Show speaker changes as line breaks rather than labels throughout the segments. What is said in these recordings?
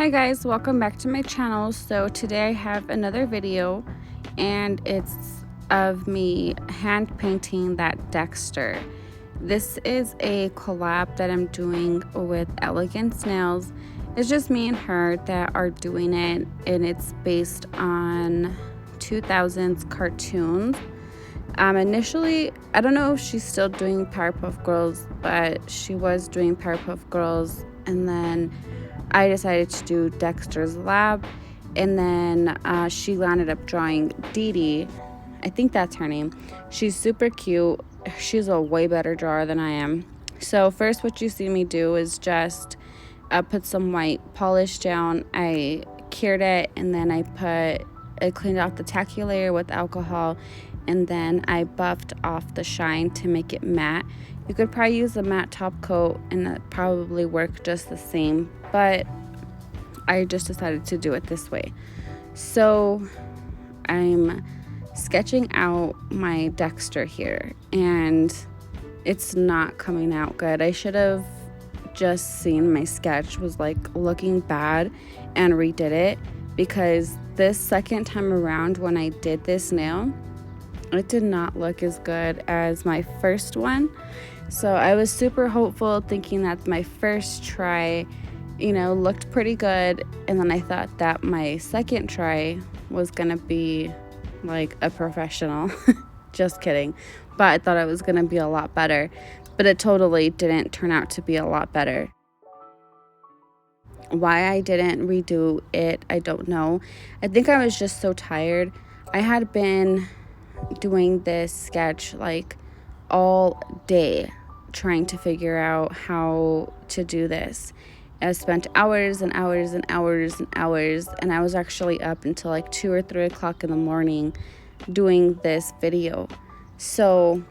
Hi guys, welcome back to my channel. So today I have another video and it's of me hand painting that Dexter. This is a collab that I'm doing with Elegance Nails. It's just me and her that are doing it, and it's based on 2000s cartoons. Initially, I don't know if she's still doing Powerpuff Girls, but she was doing Powerpuff Girls, and then I decided to do Dexter's Lab, and then she landed up drawing Dee Dee. I think that's her name. She's super cute. She's a way better drawer than I am. So first what you see me do is just put some white polish down. I cured it, and then I cleaned off the tacky layer with alcohol, and then I buffed off the shine to make it matte. You could probably use a matte top coat and that probably work just the same, but I just decided to do it this way. So I'm sketching out my Dexter here, and it's not coming out good. I should have just seen my sketch was like looking bad and redid it, because this second time around when I did this nail, it did not look as good as my first one. So I was super hopeful, thinking that my first try, looked pretty good, and then I thought that my second try was gonna be like a professional. Just kidding. But I thought it was gonna be a lot better, but it totally didn't turn out to be a lot better. Why I didn't redo it, I don't know. I think I was just so tired. I had been doing this sketch like all day, trying to figure out how to do this. I spent hours and hours and hours and hours, and I was actually up until like 2 or 3 o'clock in the morning doing this video. So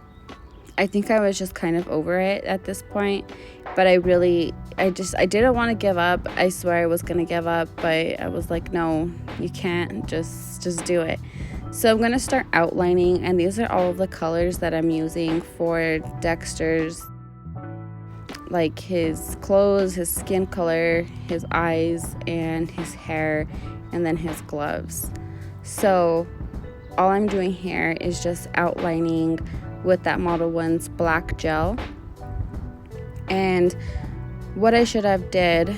I think I was just kind of over it at this point, but I didn't want to give up. I swear I was gonna give up, but I was like, no, you can't, just do it. So I'm gonna start outlining, and these are all of the colors that I'm using for Dexter's, like his clothes, his skin color, his eyes, and his hair, and then his gloves. So all I'm doing here is just outlining with that Modelones black gel. And what I should have did,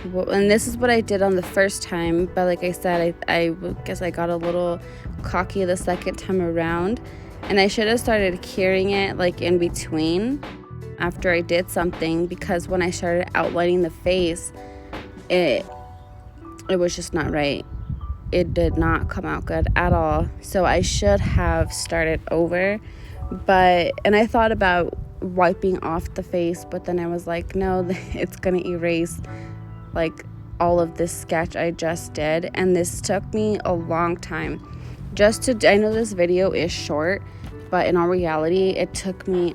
and this is what I did on the first time, but like I said, I guess I got a little cocky the second time around, and I should have started curing it like in between after I did something, because when I started outlining the face, it was just not right. It did not come out good at all. So I should have started over, and I thought about wiping off the face, but then I was like, no, it's gonna erase like all of this sketch I just did, and this took me a long time I know this video is short, but in all reality it took me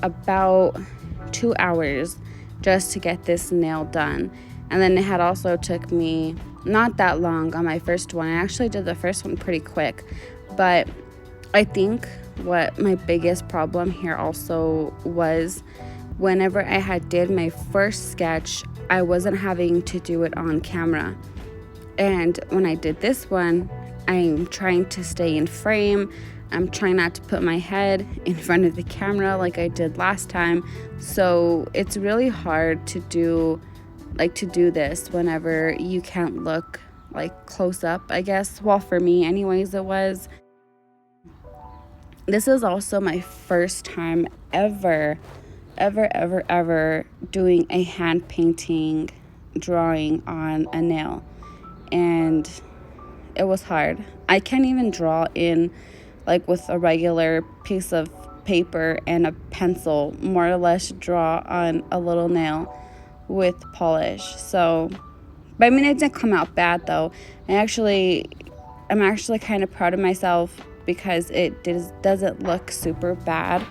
about 2 hours just to get this nail done. And then it had also took me not that long on my first one. I actually did the first one pretty quick, but I think what my biggest problem here also was, whenever I did my first sketch, I wasn't having to do it on camera. And when I did this one, I'm trying to stay in frame. I'm trying not to put my head in front of the camera like I did last time. So it's really hard to do this whenever you can't look like close up, I guess. Well, for me anyways, it was. This is also my first time ever doing a hand painting drawing on a nail, and it was hard. I can't even draw in like with a regular piece of paper and a pencil, more or less draw on a little nail with polish. So, but I mean, it didn't come out bad though. I'm actually kind of proud of myself, because it doesn't look super bad.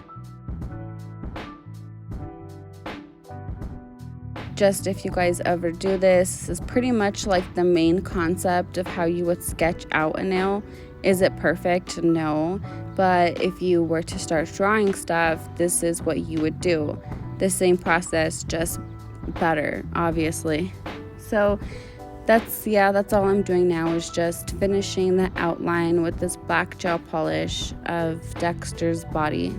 Just if you guys ever do this is pretty much like the main concept of how you would sketch out a nail. Is it perfect? No. But if you were to start drawing stuff, this is what you would do. The same process, just better, obviously. So That's all I'm doing now, is just finishing the outline with this black gel polish of Dexter's body.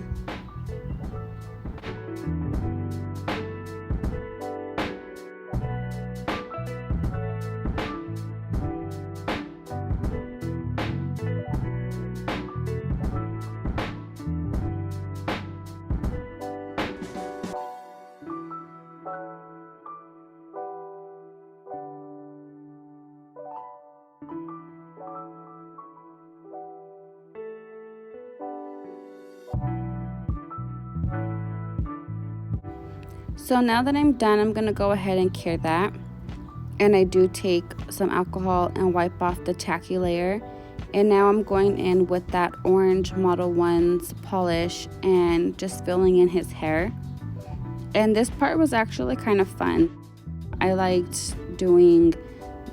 So now that I'm done, I'm going to go ahead and cure that. And I do take some alcohol and wipe off the tacky layer. And now I'm going in with that orange Modelones polish and just filling in his hair. And this part was actually kind of fun. I liked doing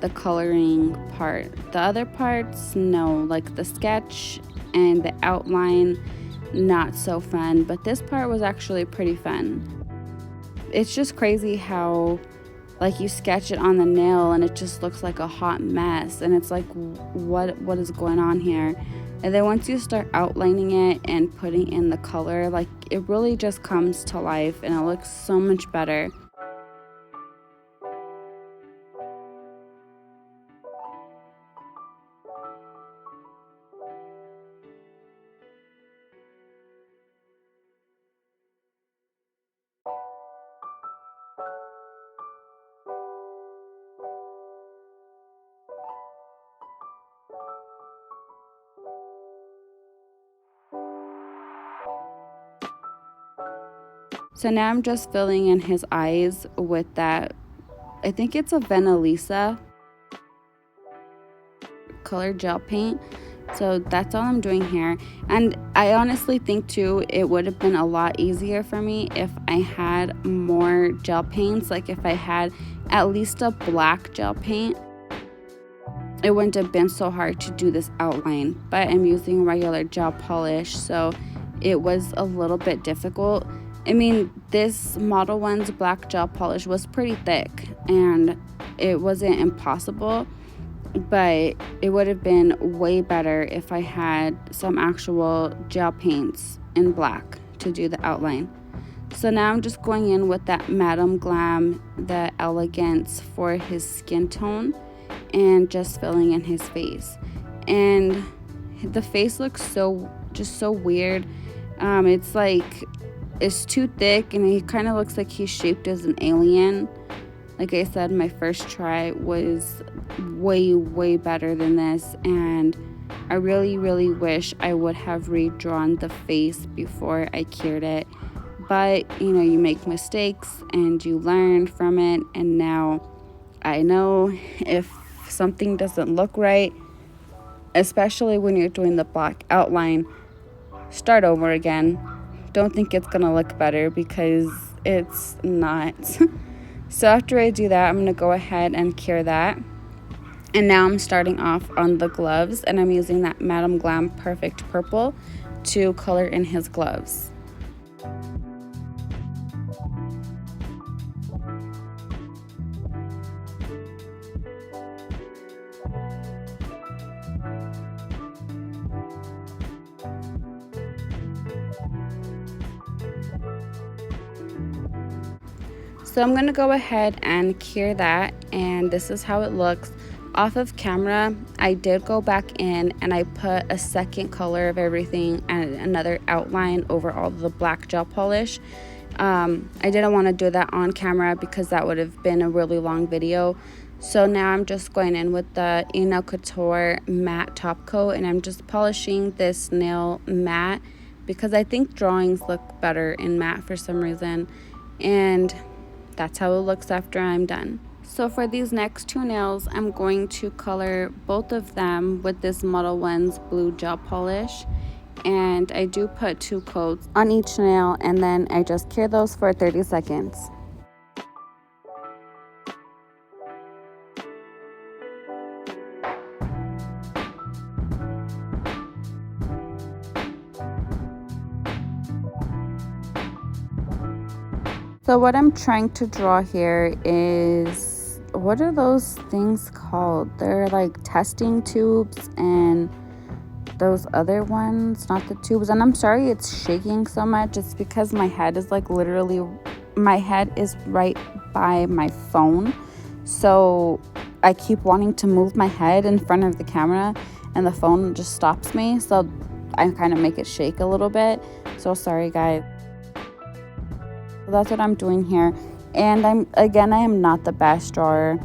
the coloring part. The other parts, no, like the sketch and the outline, not so fun. But this part was actually pretty fun. It's just crazy how, like, you sketch it on the nail and it just looks like a hot mess, and it's like, what is going on here? And then once you start outlining it and putting in the color, like, it really just comes to life and it looks so much better. So now I'm just filling in his eyes with that, I think it's a Venalisa color gel paint. So that's all I'm doing here. And I honestly think too, it would have been a lot easier for me if I had more gel paints. Like if I had at least a black gel paint, it wouldn't have been so hard to do this outline. But I'm using regular gel polish, so it was a little bit difficult. I mean, this Modelones black gel polish was pretty thick and it wasn't impossible, but it would have been way better if I had some actual gel paints in black to do the outline. So now I'm just going in with that Madame Glam, the Elegance for his skin tone, and just filling in his face. And the face looks so weird. It's like, it's too thick and he kind of looks like he's shaped as an alien. Like I said, my first try was way better than this, and I really wish I would have redrawn the face before I cured it. But you know, you make mistakes and you learn from it, and now I know if something doesn't look right, especially when you're doing the black outline, start over again. Don't think it's gonna look better, because it's not. So after I do that, I'm gonna go ahead and cure that. And now I'm starting off on the gloves, and I'm using that Madame Glam Perfect Purple to color in his gloves. So I'm going to go ahead and cure that, and this is how it looks. Off of camera, I did go back in and I put a second color of everything and another outline over all the black gel polish. I didn't want to do that on camera because that would have been a really long video. So now I'm just going in with the Enailcouture matte top coat, and I'm just polishing this nail matte because I think drawings look better in matte for some reason. And that's how it looks after I'm done. So for these next two nails, I'm going to color both of them with this Modelones blue gel polish. And I do put 2 coats on each nail, and then I just cure those for 30 seconds. So what I'm trying to draw here is what are those things called? They're like testing tubes and those other ones, not the tubes. And I'm sorry it's shaking so much. It's because my head is like literally, my head is right by my phone. So I keep wanting to move my head in front of the camera and the phone just stops me. So I kind of make it shake a little bit. So sorry guys. So that's what I'm doing here. And I am not the best drawer.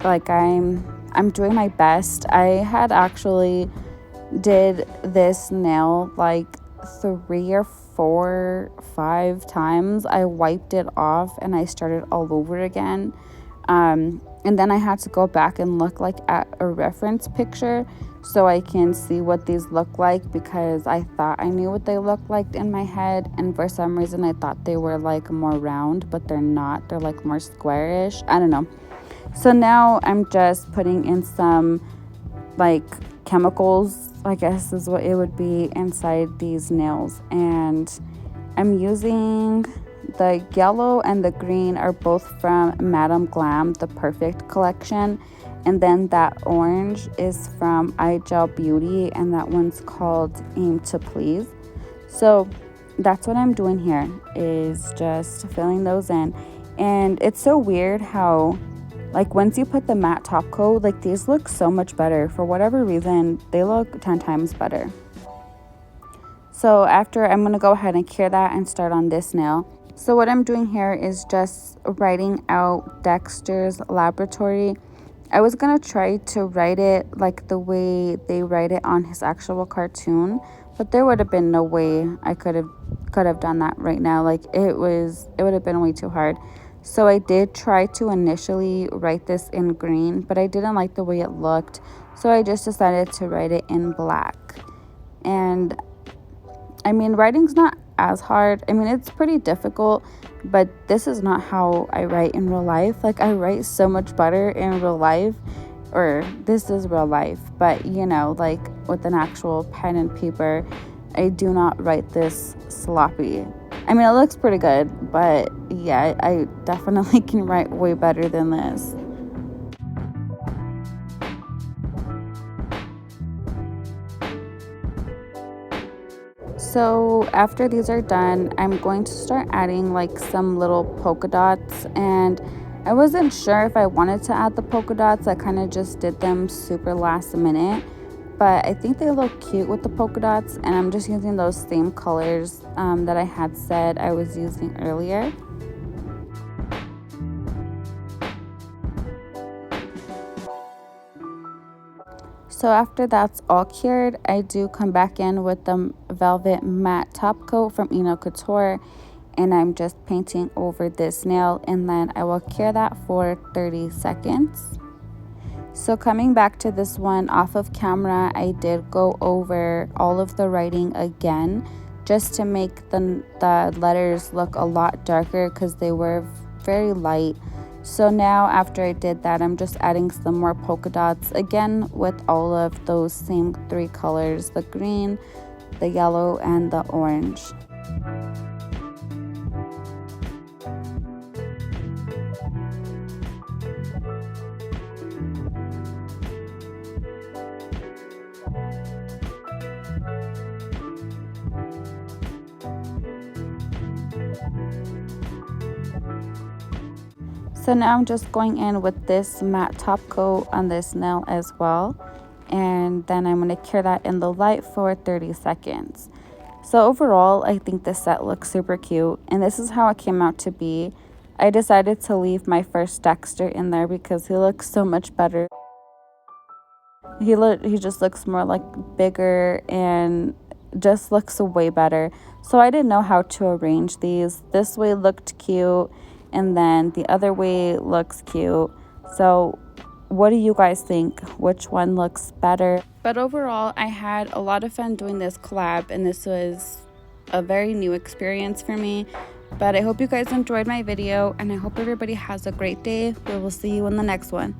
Like I'm doing my best. I had actually did this nail like 3 or 4, 5 times. I wiped it off and I started all over again. And then I had to go back and look like at a reference picture so I can see what these look like, because I thought I knew what they looked like in my head, and for some reason I thought they were like more round, but they're not. They're like more squarish. I don't know. So now I'm just putting in some like chemicals, I guess is what it would be, inside these nails. And I'm using the yellow and the green are both from Madame Glam, the Perfect collection. And then that orange is from iGel Beauty, and that one's called Aim to Please. So that's what I'm doing here, is just filling those in. And it's so weird how like once you put the matte top coat, like these look so much better. For whatever reason, they look 10 times better. So after, I'm going to go ahead and cure that and start on this nail. So what I'm doing here is just writing out Dexter's Laboratory. I was going to try to write it like the way they write it on his actual cartoon, but there would have been no way I could have done that right now. Like it would have been way too hard. So I did try to initially write this in green, but I didn't like the way it looked. So I just decided to write it in black. And I mean, writing's not as hard. I mean, it's pretty difficult, but this is not how I write in real life. Like I write so much better in real life, or this is real life, but you know, like with an actual pen and paper, I do not write this sloppy. I mean, it looks pretty good, but yeah, I definitely can write way better than this. So after these are done, I'm going to start adding like some little polka dots, and I wasn't sure if I wanted to add the polka dots. I kind of just did them super last minute, but I think they look cute with the polka dots, and I'm just using those same colors that I had said I was using earlier. So after that's all cured, I do come back in with the velvet matte top coat from Enailcouture, and I'm just painting over this nail, and then I will cure that for 30 seconds. So coming back to this one off of camera, I did go over all of the writing again just to make the letters look a lot darker, because they were very light. So now after I did that, I'm just adding some more polka dots again with all of those same 3 colors, the green, the yellow, and the orange. So now I'm just going in with this matte top coat on this nail as well. And then I'm going to cure that in the light for 30 seconds. So overall, I think this set looks super cute. And this is how it came out to be. I decided to leave my first Dexter in there because he looks so much better. He just looks more like bigger and just looks way better. So I didn't know how to arrange these. This way looked cute, and then the other way looks cute. So what do you guys think? Which one looks better? But overall, I had a lot of fun doing this collab, and this was a very new experience for me. But I hope you guys enjoyed my video, and I hope everybody has a great day. We will see you in the next one.